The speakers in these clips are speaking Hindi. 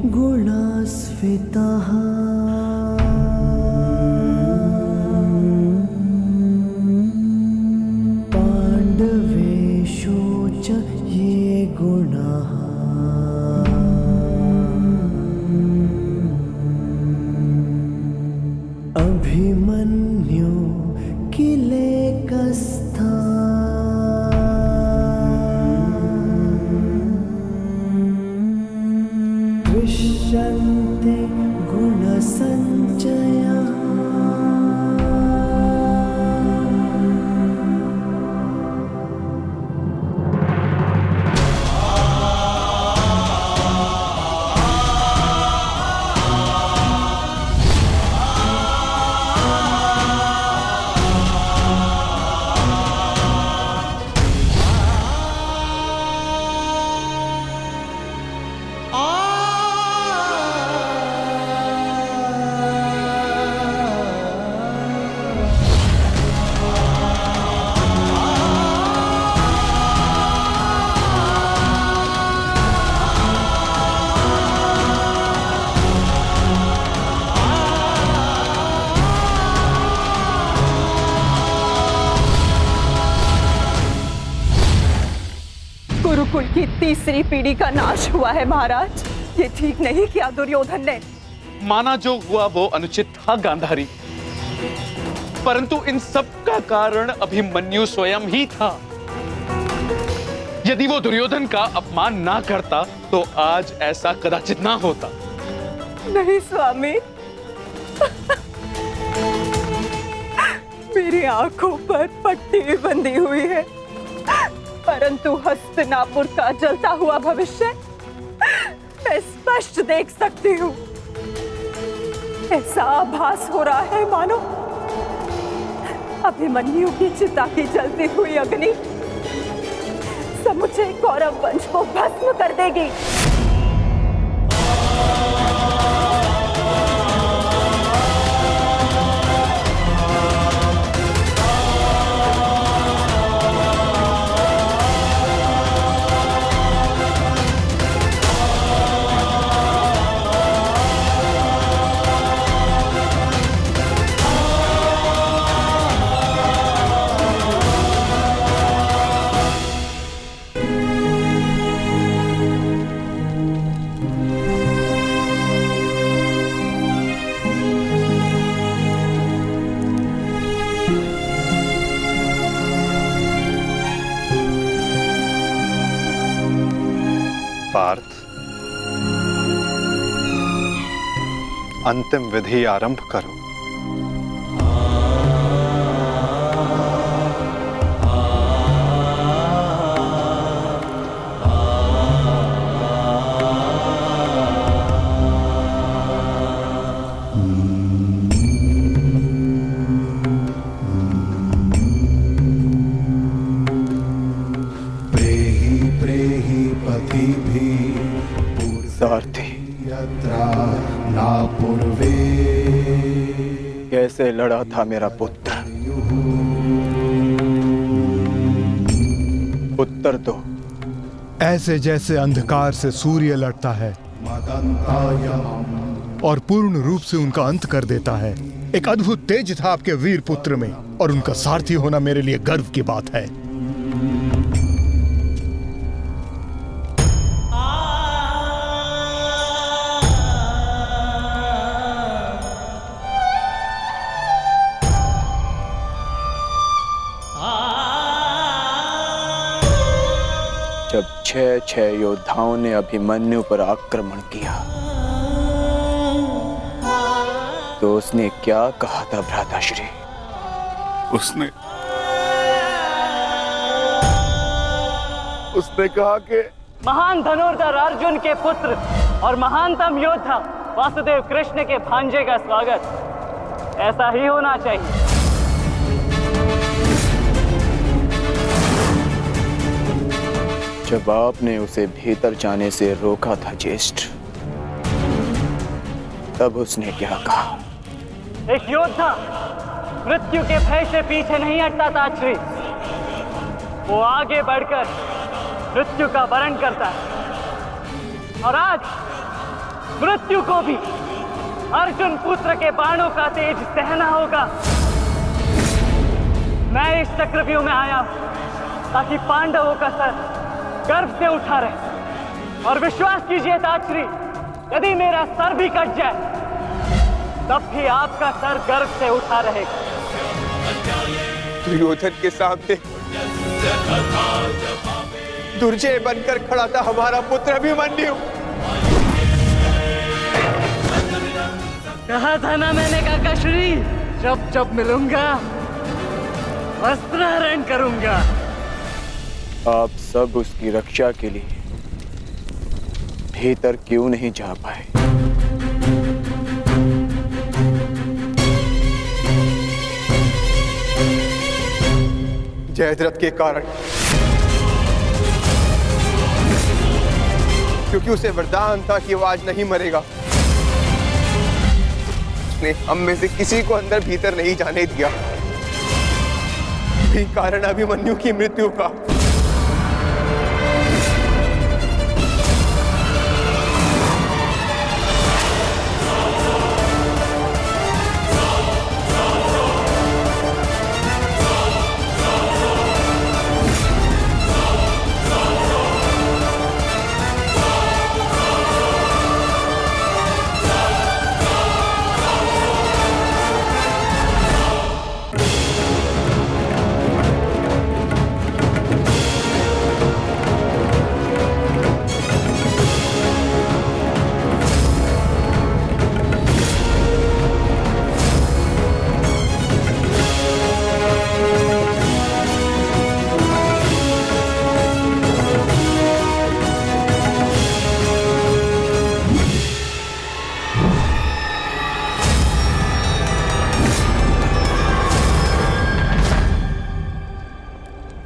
गुणास्फिताः पाण्डवेषु च ये गुणाः अभिमन्यु किलेकस्था दृश्यन्ते गुणसञ्चयः गुरुकुल की तीसरी पीढ़ी का नाश हुआ है महाराज। ये ठीक नहीं किया दुर्योधन ने। माना जो हुआ वो अनुचित था गांधारी, परंतु इन सब का कारण अभिमन्यु स्वयं ही था। यदि वो दुर्योधन का अपमान ना करता तो आज ऐसा कदाचित ना होता। नहीं स्वामी, मेरी आंखों पर पट्टी बंधी हुई है, परंतु हस्तिनापुर का जलता हुआ भविष्य मैं स्पष्ट देख सकती हूँ। ऐसा आभास हो रहा है मानो अभिमन्यु की चिता की जलती हुई अग्नि समुचे कौरव वंश को भस्म कर देगी। पार्थ, अंतिम विधि आरंभ करो। सारथी, कैसे लड़ा था मेरा पुत्र? उत्तर दो। ऐसे जैसे अंधकार से सूर्य लड़ता है और पूर्ण रूप से उनका अंत कर देता है। एक अद्भुत तेज था आपके वीर पुत्र में, और उनका सारथी होना मेरे लिए गर्व की बात है। जब 6 योद्धाओं ने अभिमन्यु पर आक्रमण किया तो उसने क्या कहा था भ्राताश्री? उसने कहा कि महान धनुर्धर अर्जुन के पुत्र और महानतम योद्धा वासुदेव कृष्ण के भांजे का स्वागत ऐसा ही होना चाहिए। जब आपने उसे भीतर जाने से रोका था ज्येष्ठ, तब उसने क्या कहा? एक योद्धा मृत्यु के भय से पीछे नहीं हटता था श्री, वो आगे बढ़कर मृत्यु का वरण करता है। और आज मृत्यु को भी अर्जुन पुत्र के बाणों का तेज सहना होगा। मैं इस चक्रव्यूह में आया हूं ताकि पांडवों का सर गर्व से उठा रहे। और विश्वास कीजिए ताक्षरी, यदि मेरा सर भी कट जाए तब भी आपका सर गर्व से उठा रहेगा। दुर्योधन के सामने दुर्जय बनकर खड़ा था हमारा पुत्र अभिमन्यु। कहा था ना मैंने काकाश्री, जब जब मिलूंगा वस्त्रहरण करूंगा। आप सब उसकी रक्षा के लिए भीतर क्यों नहीं जा पाए? जयद्रथ के कारण, क्योंकि उसे वरदान था कि वो आज नहीं मरेगा। उसने हम में से किसी को अंदर भीतर नहीं जाने दिया। यही कारण अभिमन्यु की मृत्यु का।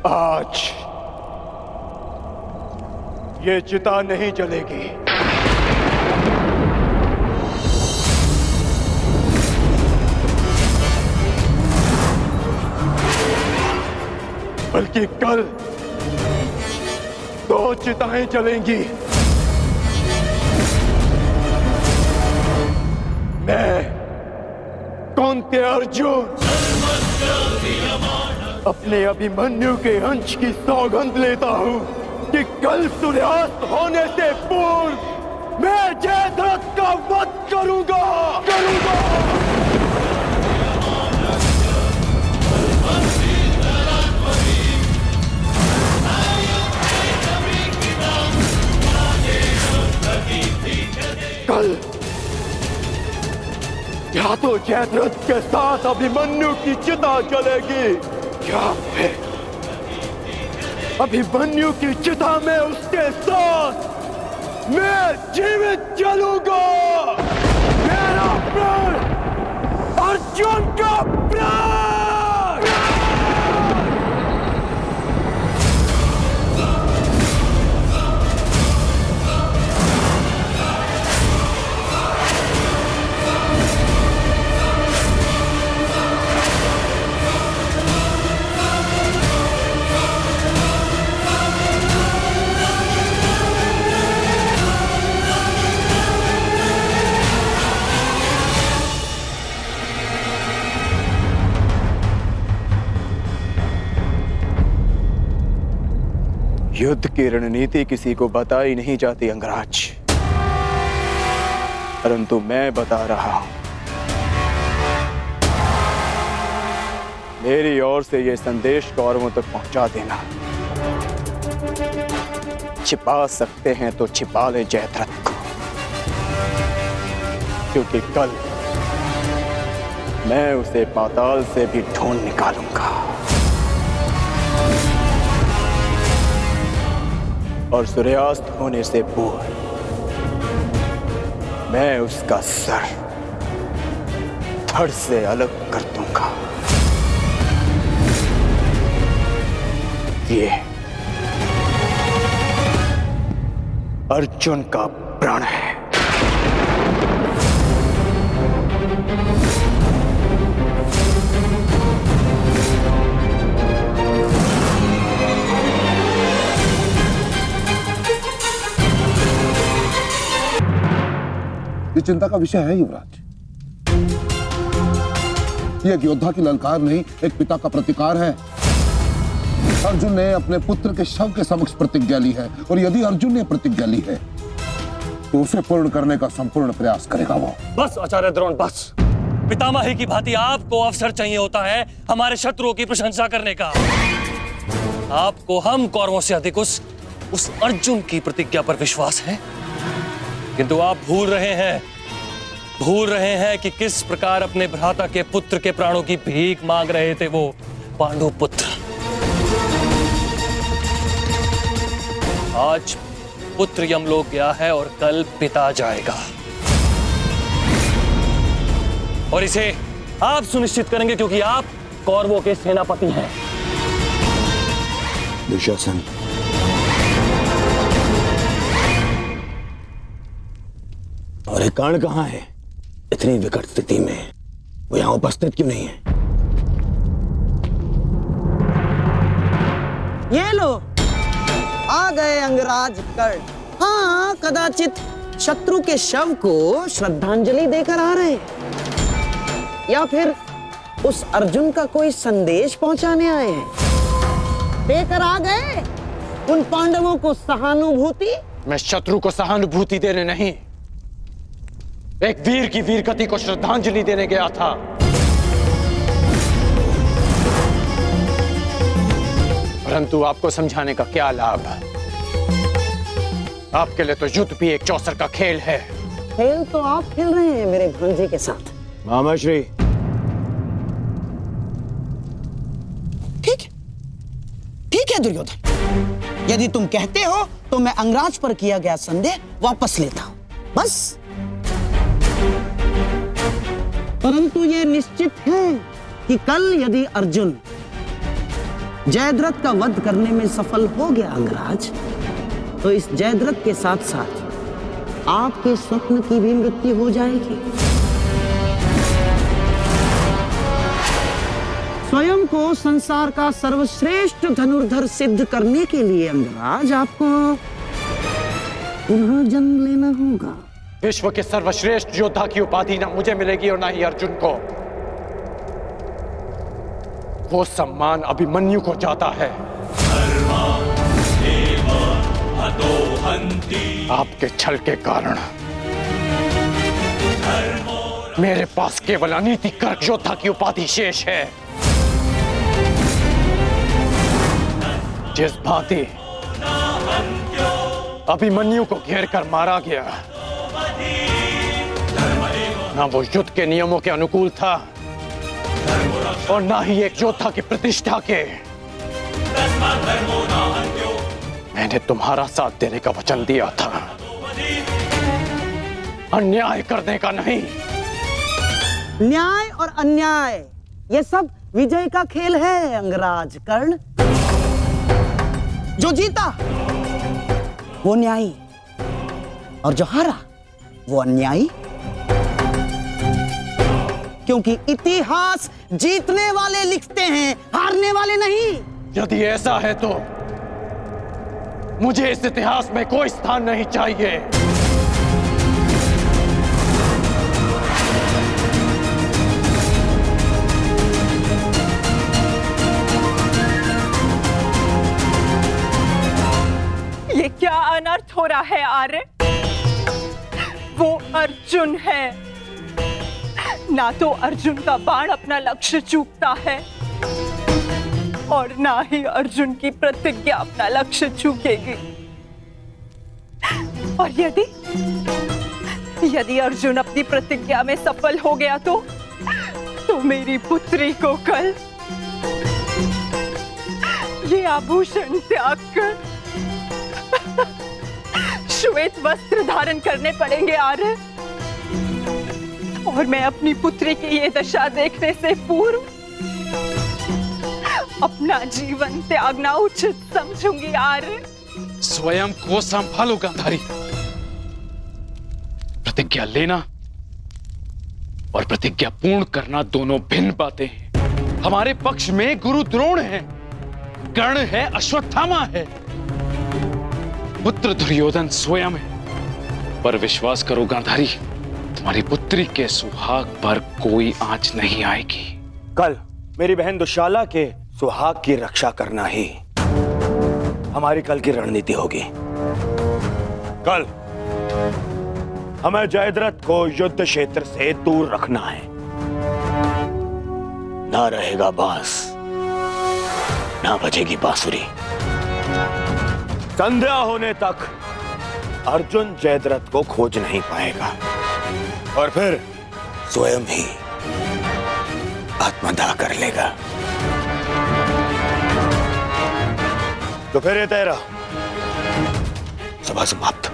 आज ये चिता नहीं जलेगी। बल्कि कल 2 चिताएं जलेंगी। मैं कौन्तेय अर्जुन अपने अभिमन्यु के अंश की सौगंध लेता हूं कि कल सूर्यास्त होने से पूर्व मैं जयद्रथ का वध करूंगा। कल या तो जयद्रथ के साथ अभिमन्यु की चिता जलेगी या फिर अभिमन्यु की चिता में उसके साथ मैं जीवित जलूंगा। मेरा प्राण अर्जुन का प्राण। युद्ध की रणनीति किसी को बताई नहीं जाती अंगराज, परंतु मैं बता रहा हूं। मेरी ओर से यह संदेश कौरवों तक पहुंचा देना। छिपा सकते हैं तो छिपा ले जयद्रथ को, क्योंकि कल मैं उसे पाताल से भी ढूंढ निकालूंगा और सूर्यास्त होने से पूर्व मैं उसका सर धड़ से अलग कर दूंगा। ये अर्जुन का प्रण है। चिंता का विषय है युवराज। ये एक योद्धा की ललकार नहीं, एक पिता का प्रतिकार है। अर्जुन ने अपने पुत्र के शव के समक्ष प्रतिज्ञा ली है, और यदि अर्जुन ने प्रतिज्ञा ली है तो उसे पूर्ण करने का संपूर्ण प्रयास करेगा वो। बस आचार्य द्रोण, बस। पितामही की भांति आपको अवसर चाहिए होता है हमारे शत्रुओं की प्रशंसा करने का। आपको हम कौरवों से अधिक उस अर्जुन की प्रतिज्ञा पर विश्वास है, किंतु आप भूल रहे हैं कि किस प्रकार अपने भ्राता के पुत्र के प्राणों की भीख मांग रहे थे वो पांडु पुत्र। आज पुत्र यमलोक गया है और कल पिता जाएगा, और इसे आप सुनिश्चित करेंगे क्योंकि आप कौरवों के सेनापति हैं। दुशासन, और एक कर्ण कहां है? इतनी विकट स्थिति में वो यहां उपस्थित क्यों नहीं है? ये लो, आ गए अंगराज कर्ण। हाँ, कदाचित शत्रु के शव को श्रद्धांजलि देकर आ रहे, या फिर उस अर्जुन का कोई संदेश पहुंचाने आए हैं। देकर आ गए उन पांडवों को सहानुभूति। मैं शत्रु को सहानुभूति देने नहीं, एक वीर की वीरगति को श्रद्धांजलि देने गया था। परंतु आपको समझाने का क्या लाभ? आपके लिए तो युद्ध भी एक चौसर का खेल है। खेल तो आप खेल रहे हैं मेरे भांजे के साथ। मामाश्री, ठीक है दुर्योधन, यदि तुम कहते हो तो मैं अंगराज पर किया गया संदेह वापस लेता हूं, बस। परंतु यह निश्चित है कि कल यदि अर्जुन जयद्रथ का वध करने में सफल हो गया अंगराज, तो इस जयद्रथ के साथ साथ आपके स्वप्न की भी मृत्यु हो जाएगी। स्वयं को संसार का सर्वश्रेष्ठ धनुर्धर सिद्ध करने के लिए अंगराज आपको पुनः जन्म लेना होगा। विश्व के सर्वश्रेष्ठ योद्धा की उपाधि ना मुझे मिलेगी और ना ही अर्जुन को। वो सम्मान अभिमन्यु को जाता है। आपके छल के कारण मेरे पास केवल अनीतिकर योद्धा की उपाधि शेष है। जिस भांति अभिमन्यु को घेर कर मारा गया, ना वो युद्ध के नियमों के अनुकूल था और ना ही एक योद्धा की प्रतिष्ठा के। मैंने तुम्हारा साथ देने का वचन दिया था, अन्याय करने का नहीं। न्याय और अन्याय ये सब विजय का खेल है अंगराज कर्ण। जो जीता वो न्यायी और जो हारा वो अन्यायी, क्योंकि इतिहास जीतने वाले लिखते हैं, हारने वाले नहीं। यदि ऐसा है तो मुझे इस इतिहास में कोई स्थान नहीं चाहिए। ये क्या अनर्थ हो रहा है आर्य? वो अर्जुन है, ना तो अर्जुन का बाण अपना लक्ष्य चूकता है और ना ही अर्जुन की प्रतिज्ञा अपना लक्ष्य चूकेगी। और यदि अर्जुन अपनी प्रतिज्ञा में सफल हो गया तो मेरी पुत्री को कल ये आभूषण त्याग कर श्वेत वस्त्र धारण करने पड़ेंगे आर्य, और मैं अपनी पुत्री की ये दशा देखने से पूर्व अपना जीवन त्यागना उचित समझूंगी आर्य। स्वयं को संभालो गांधारी। प्रतिज्ञा लेना और प्रतिज्ञा पूर्ण करना दोनों भिन्न बातें हैं। हमारे पक्ष में गुरु द्रोण है, कर्ण है, अश्वत्थामा है, पुत्र दुर्योधन स्वयं है। पर विश्वास करो गांधारी, तुम्हारी पुत्री के सुहाग पर कोई आंच नहीं आएगी। कल मेरी बहन दुशाला के सुहाग की रक्षा करना ही हमारी कल की रणनीति होगी। कल हमें जयद्रथ को युद्ध क्षेत्र से दूर रखना है। ना रहेगा बांस, ना बजेगी बांसुरी। संध्या होने तक अर्जुन जयद्रथ को खोज नहीं पाएगा और फिर स्वयं ही आत्मदाह कर लेगा। तो फिर ये तेरा सभा समाप्त।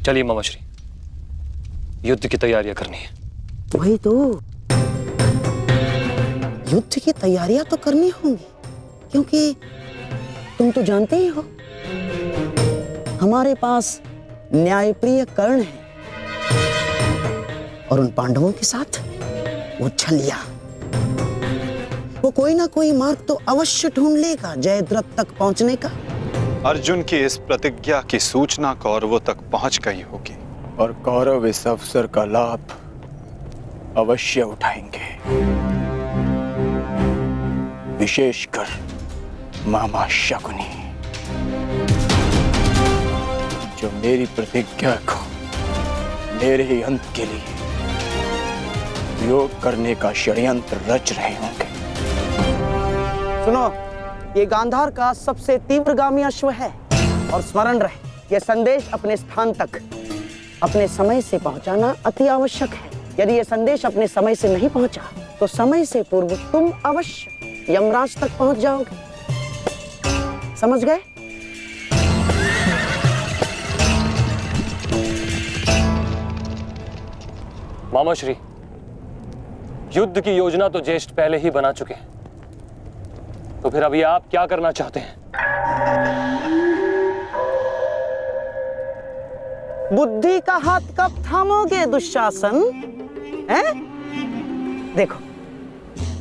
चलिए मामाश्री, युद्ध की तैयारियां करनी है। वही तो, युद्ध की तैयारियां तो करनी होंगी, क्योंकि तुम तो जानते ही हो हमारे पास न्यायप्रिय कर्ण है और उन पांडवों के साथ वो छलिया। वो कोई ना कोई मार्ग तो अवश्य ढूंढ लेगा जयद्रथ तक पहुंचने का। अर्जुन की इस प्रतिज्ञा की सूचना कौरवों तक पहुंच गई होगी और कौरव इस अवसर का लाभ अवश्य उठाएंगे, विशेषकर मामा शकुनी, जो मेरी प्रतिज्ञा को मेरे ही अंत के लिए उपयोग करने का षड्यंत्र रच रहे होंगे। सुनो, ये गांधार का सबसे तीव्रगामी अश्व है और स्मरण रहे, ये संदेश अपने स्थान तक अपने समय से पहुंचाना अति आवश्यक है। यदि ये संदेश अपने समय से नहीं पहुंचा तो समय से पूर्व तुम अवश्य यमराज तक पहुंच जाओगे। समझ गए? मामाश्री, युद्ध की योजना तो ज्येष्ठ पहले ही बना चुके हैं, तो फिर अभी आप क्या करना चाहते हैं? बुद्धि का हाथ कब थामोगे दुशासन? हैं? देखो,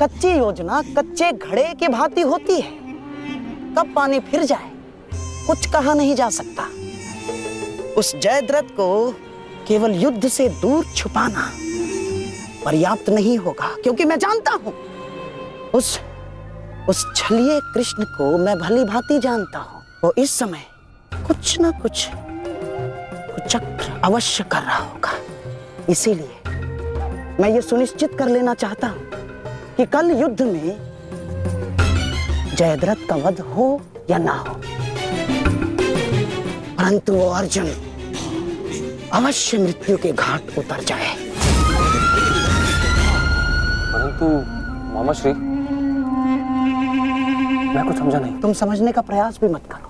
कच्ची योजना कच्चे घड़े के भांति होती है। कब पानी फिर जाए कुछ कहा नहीं जा सकता। उस जयद्रथ को केवल युद्ध से दूर छुपाना पर्याप्त नहीं होगा, क्योंकि मैं जानता हूं उस छलिए कृष्ण को मैं भली भांति जानता हूं। वो इस समय कुछ ना कुछ कुचक्र अवश्य कर रहा होगा। इसीलिए मैं ये सुनिश्चित कर लेना चाहता हूं कि कल युद्ध में जयद्रथ का वध हो या ना हो, परंतु वो अर्जुन अवश्य मृत्यु के घाट उतर जाए। परंतु मामाश्री, मैं कुछ समझा नहीं। तुम समझने का प्रयास भी मत करो।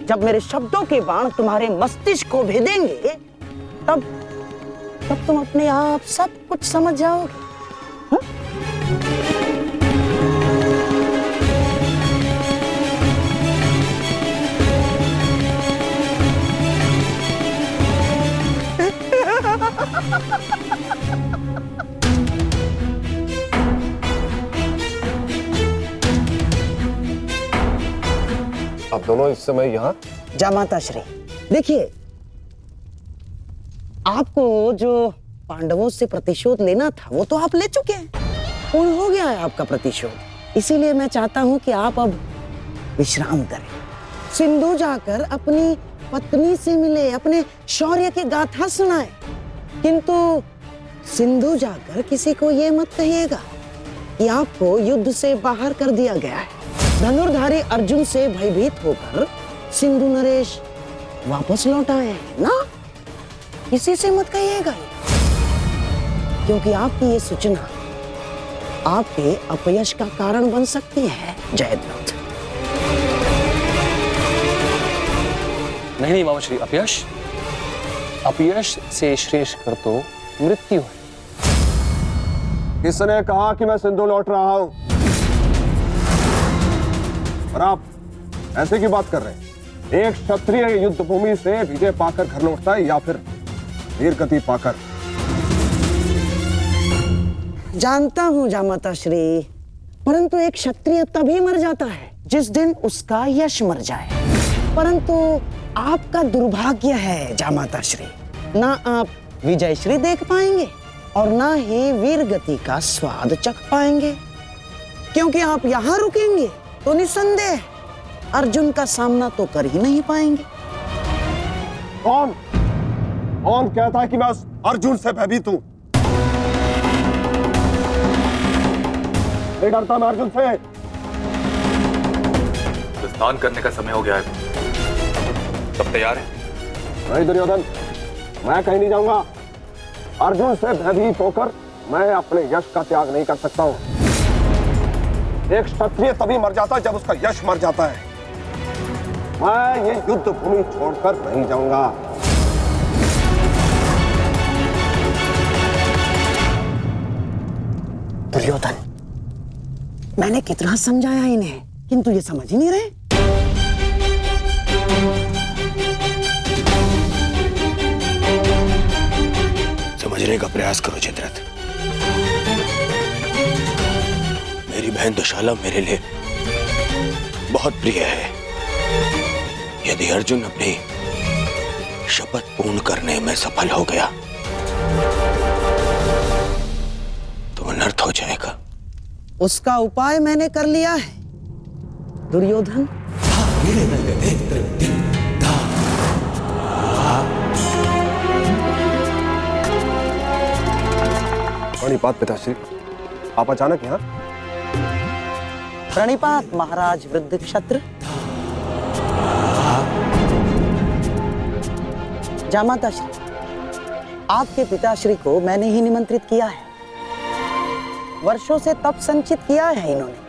जब मेरे शब्दों के बाण तुम्हारे मस्तिष्क को भेदेंगे तब तुम अपने आप सब कुछ समझ जाओगे। आप दोनों इस समय यहाँ? जामाता श्री, देखिए, आपको जो पांडवों से प्रतिशोध लेना था वो तो आप ले चुके हैं, पूर्ण हो गया है आपका प्रतिशोध। इसीलिए मैं चाहता हूं कि आप अब विश्राम करें, सिंधु जाकर अपनी पत्नी से मिले, अपने शौर्य की गाथा सुनाए। किंतु सिंधु जाकर किसी को ये मत कहिएगा कि आपको युद्ध से बाहर कर दिया गया है। धनुर्धारी अर्जुन से भयभीत होकर सिंधु नरेश वापस लौट आए हैं ना, किसी से मत कहिएगा, क्योंकि आपकी ये सूचना आपके अपयश का कारण बन सकती है जयद्रथ। नहीं मामाश्री, अपयश से श्रेष्ठ कर तो मृत्यु है। किसने कहा कि मैं सिंधु लौट रहा हूं? और आप ऐसे की बात कर रहे हैं? एक क्षत्रिय युद्ध भूमि से विजय पाकर घर लौटता है या फिर वीर गति पाकर? जानता हूँ जामाता श्री, परंतु एक क्षत्रिय तभी मर जाता है जिस दिन उसका यश मर जाए। परंतु आपका दुर्भाग्य है जामाता श्री, ना आप विजय श्री देख पाएंगे और ना ही वीर गति का स्वाद चख पाएंगे, क्योंकि आप यहाँ रुकेंगे तो निसंदेह अर्जुन का सामना तो कर ही नहीं पाएंगे। कौन कहता है कि मैं उस अर्जुन से भयभीत हूं? नहीं डरता मैं अर्जुन से। स्नान करने का समय हो गया है, सब तैयार है? नहीं दुर्योधन, मैं कहीं नहीं जाऊंगा। अर्जुन से भयभीत होकर मैं अपने यश का त्याग नहीं कर सकता हूं। एक क्षत्रिय तभी मर जाता है जब उसका यश मर जाता है। मैं ये युद्ध भूमि छोड़कर नहीं जाऊंगा। दुर्योधन, मैंने कितना समझाया इन्हें, किंतु ये समझ ही नहीं रहे। समझने का प्रयास करो जयद्रथ। मेरी बहन दुशाला मेरे लिए बहुत प्रिय है। यदि अर्जुन अपनी शपथ पूर्ण करने में सफल हो गया तो अनर्थ हो जाएगा। उसका उपाय मैंने कर लिया है दुर्योधन। प्रणिपात पिताश्री, आप अचानक यहाँ? प्रणिपात महाराज वृद्ध क्षत्र। जामाता श्री, आपके पिताश्री को मैंने ही निमंत्रित किया है। वर्षों से तप संचित किया है इन्होंने,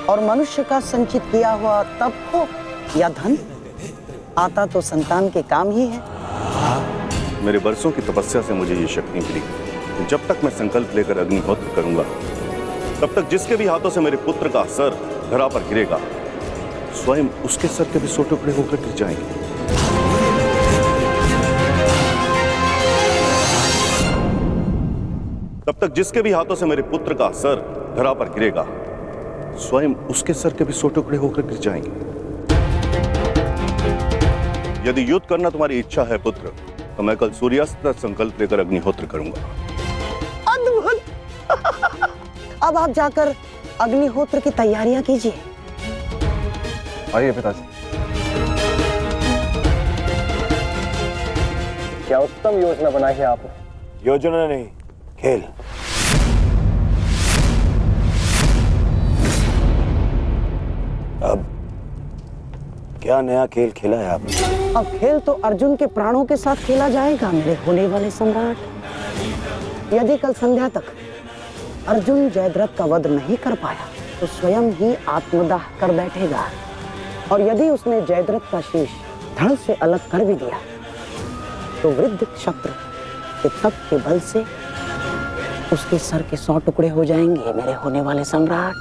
और मनुष्य का संचित किया हुआ तप हो या धन, आता तो संतान के काम ही है। मेरे वर्षों की तपस्या से मुझे ये शक्ति मिली। जब तक मैं संकल्प लेकर अग्निहोत्र करूंगा, तब तक जिसके भी हाथों से मेरे पुत्र का सर धरा पर गिरेगा, स्वयं उसके सर के भी 100 टुकड़े होकर गिर जाएंगे। तब तक जिसके भी हाथों से मेरे पुत्र का सर धरा पर गिरेगा, स्वयं उसके सर के भी 100 टुकड़े होकर गिर जाएंगे। यदि युद्ध करना तुम्हारी इच्छा है पुत्र, तो मैं कल सूर्यास्त तक संकल्प लेकर अग्निहोत्र करूंगा। अद्भुत! अब आप जाकर अग्निहोत्र की तैयारियां कीजिए। आइए पिताजी। क्या उत्तम योजना बनाई है आपने। योजना नहीं, खेल। अब क्या नया खेल खेला है आपने? अब खेल तो अर्जुन के प्राणों के साथ खेला जाएगा मेरे होने वाले सम्राट। यदि कल संध्या तक अर्जुन जयद्रथ का वध नहीं कर पाया तो स्वयं ही आत्मदाह कर बैठेगा, और यदि उसने जयद्रथ का शीश धड़ से अलग कर भी दिया तो वृद्ध क्षत्र के तप के बल से उसके सर के 100 टुकड़े हो जाएंगे मेरे होने वाले सम्राट।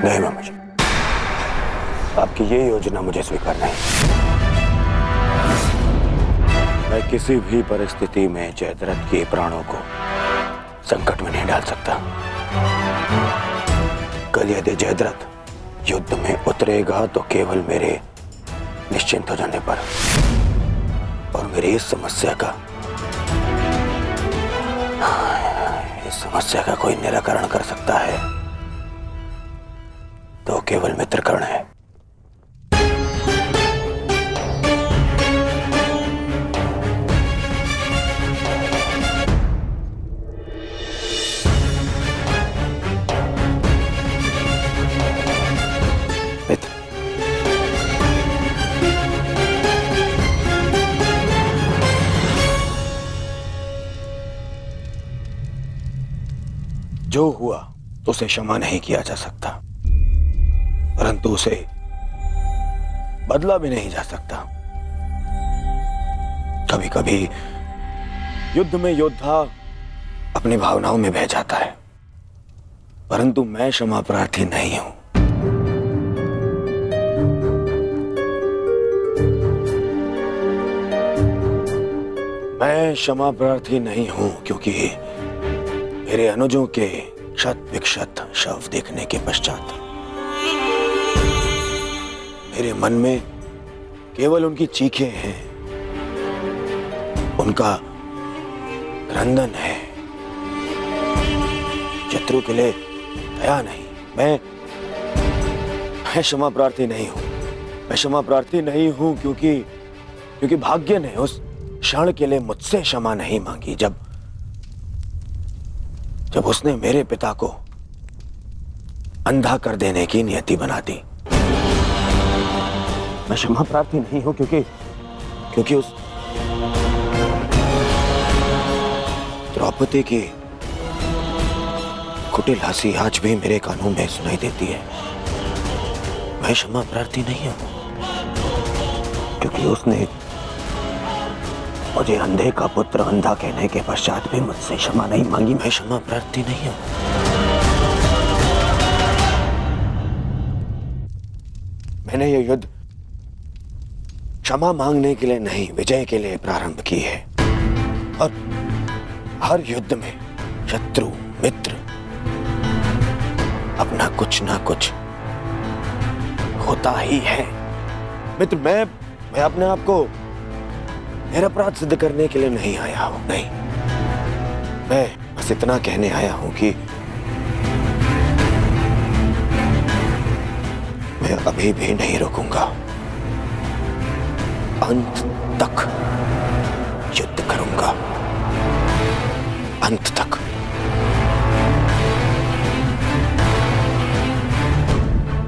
नहीं मामा, आपकी ये योजना मुझे स्वीकार नहीं। मैं किसी भी परिस्थिति में जयद्रथ के प्राणों को संकट में नहीं डाल सकता। कल यदि जयद्रथ युद्ध में उतरेगा तो केवल मेरे निश्चिंत हो जाने पर, और मेरी इस समस्या का कोई निराकरण कर सकता है तो केवल मित्रकर्ण है। मित्र, जो हुआ उसे क्षमा नहीं किया जा सकता, परंतु उसे बदला भी नहीं जा सकता। कभी कभी युद्ध में योद्धा अपनी भावनाओं में बह जाता है, परंतु मैं क्षमा प्रार्थी नहीं हूं। मैं क्षमा प्रार्थी नहीं हूं क्योंकि मेरे अनुजों के क्षत विक्षत शव देखने के पश्चात मेरे मन में केवल उनकी चीखें हैं, उनका क्रंदन है। शत्रु के लिए दया नहीं। मैं क्षमा प्रार्थी नहीं हूं। मैं क्षमा प्रार्थी नहीं हूं क्योंकि भाग्य ने उस क्षण के लिए मुझसे क्षमा नहीं मांगी जब उसने मेरे पिता को अंधा कर देने की नियति बना दी। मैं क्षमा प्रार्थी नहीं हूं क्योंकि उस द्रौपदी की कुटिल हंसी आज भी मेरे कानों में सुनाई देती है। मैं क्षमा प्रार्थी नहीं हूं क्योंकि उसने मुझे अंधे का पुत्र अंधा कहने के पश्चात भी मुझसे क्षमा नहीं मांगी। मैं क्षमा प्रार्थी नहीं हूं। मैंने ये युद्ध क्षमा मांगने के लिए नहीं, विजय के लिए प्रारंभ की है। और हर युद्ध में शत्रु मित्र अपना कुछ ना कुछ होता ही है। मित्र, मैं अपने आप को निरपराध सिद्ध करने के लिए नहीं आया हूं। नहीं, मैं बस इतना कहने आया हूं कि मैं अभी भी नहीं रुकूंगा। अंत तक युद्ध करूंगा, अंत तक।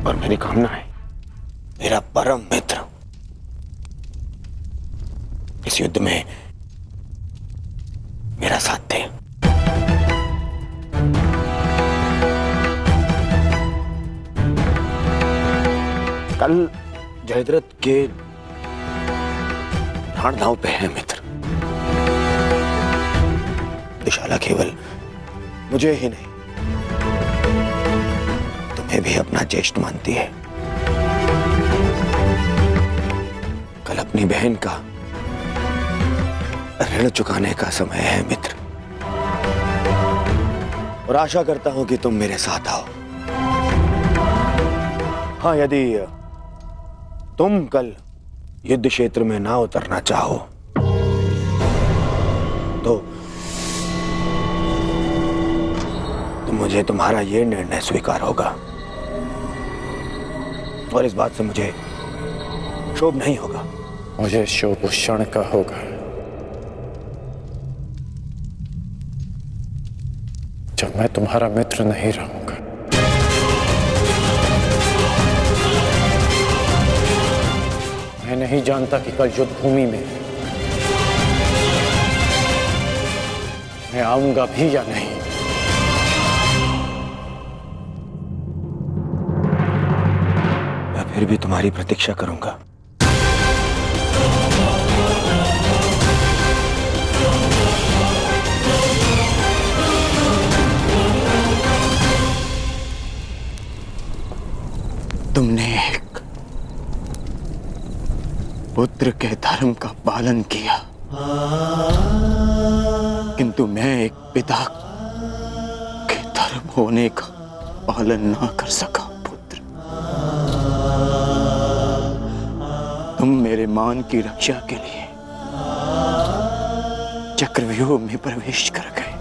और मेरी कामना है मेरा परम मित्र इस युद्ध में मेरा साथ दे। कल जयद्रथ के प्राण दांव पे है मित्र। दुशाला केवल मुझे ही नहीं, तुम्हें भी अपना ज्येष्ठ मानती है। कल अपनी बहन का ऋण चुकाने का समय है मित्र, और आशा करता हूं कि तुम मेरे साथ आओ। हाँ, यदि तुम कल युद्ध क्षेत्र में ना उतरना चाहो तो मुझे तुम्हारा यह निर्णय स्वीकार होगा, और इस बात से मुझे क्षोभ नहीं होगा। मुझे क्षोभ उस क्षण का होगा जब मैं तुम्हारा मित्र नहीं रहूंगा। मैं नहीं जानता कि कल युद्ध भूमि में मैं आऊंगा भी या नहीं। मैं फिर भी तुम्हारी प्रतीक्षा करूंगा। तुमने एक पुत्र के धर्म का पालन किया, किंतु मैं एक पिता के धर्म होने का पालन ना कर सका। पुत्र, तुम मेरे मान की रक्षा के लिए चक्रव्यूह में प्रवेश कर गए,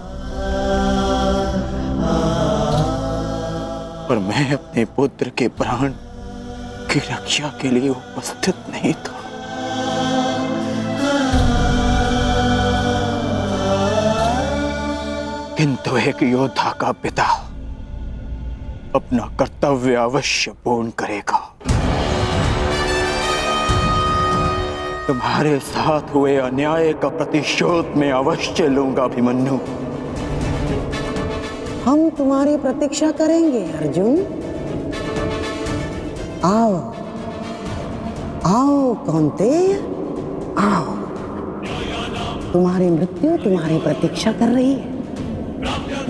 पर मैं अपने पुत्र के प्राण की रक्षा के लिए उपस्थित नहीं था। किंतु एक योद्धा का पिता अपना कर्तव्य अवश्य पूर्ण करेगा। तुम्हारे साथ हुए अन्याय का प्रतिशोध मैं अवश्य लूंगा अभिमन्यु। हम तुम्हारी प्रतीक्षा करेंगे अर्जुन। आओ आओ कौन्तेय, आओ। तुम्हारी मृत्यु तुम्हारी प्रतीक्षा कर रही है।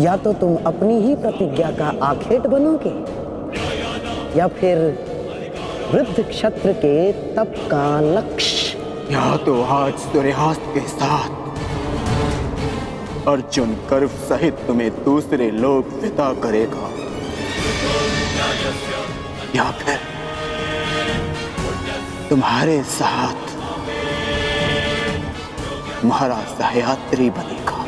या तो तुम अपनी ही प्रतिज्ञा का आखेट बनोगे, या फिर वृद्ध क्षत्र के तप का लक्ष्य। या तो आज सूर्यास्त के साथ अर्जुन गर्व सहित तुम्हें दूसरे लोग विदा करेगा, या फिर तुम्हारे साथ तुम्हारा सहयात्री बनेगा।